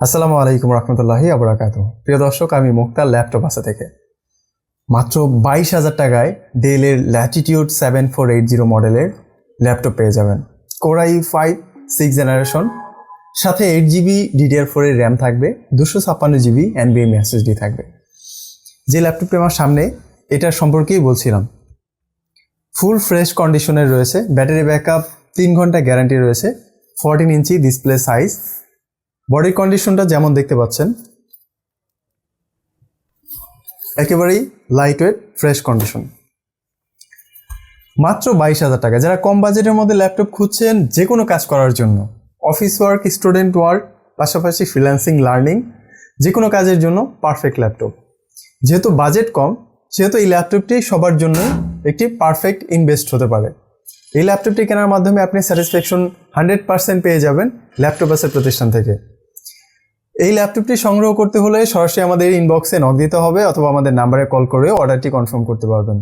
আসসালামু আলাইকুম রহমতুল্লাহি আবরাকাতুহু। প্রিয় দর্শক, আমি মুক্তার ল্যাপটপ আসা থেকে মাত্র 22,000 টাকায় ডেলের ল্যাটিটিউড 7480 মডেলের ল্যাপটপ পেয়ে যাবেন। কোর i5 6th জেনারেশন, সাথে 8GB DDR4 এর র্যাম থাকবে, 256GB NVMe SSD থাকবে। যে ল্যাপটপটি আমার সামনে, এটার সম্পর্কেই বলছিলাম। ফুল ফ্রেশ কন্ডিশনের রয়েছে, ব্যাটারি ব্যাকআপ 3 ঘন্টা গ্যারান্টি রয়েছে, 14 ইঞ্চি ডিসপ্লে সাইজ। বডির কন্ডিশনটা যেমন দেখতে পাচ্ছেন, একেবারেই লাইট ওয়েট ফ্রেশ কন্ডিশন। মাত্র 22,000 টাকা। যারা কম বাজেটের মধ্যে ল্যাপটপ খুঁজছেন যে কোনো কাজ করার জন্য, অফিস ওয়ার্ক, স্টুডেন্ট ওয়ার্ক, পাশাপাশি ফ্রিল্যান্সিং, লার্নিং, যে কোনো কাজের জন্য পারফেক্ট ল্যাপটপ। যেহেতু বাজেট কম, সেহেতু এই ল্যাপটপটি সবার জন্য একটি পারফেক্ট ইনভেস্ট হতে পারে। এই ল্যাপটপটি কেনার মাধ্যমে আপনি স্যাটিসফ্যাকশন 100% পেয়ে যাবেন ল্যাপটপ আসের প্রতিষ্ঠান থেকে। এই ল্যাপটপটি সংগ্রহ করতে হলে সরাসরি আমাদের ইনবক্সে নক দিতে হবে, অথবা আমাদের নাম্বারে কল করে অর্ডারটি কনফার্ম করতে পারবেন।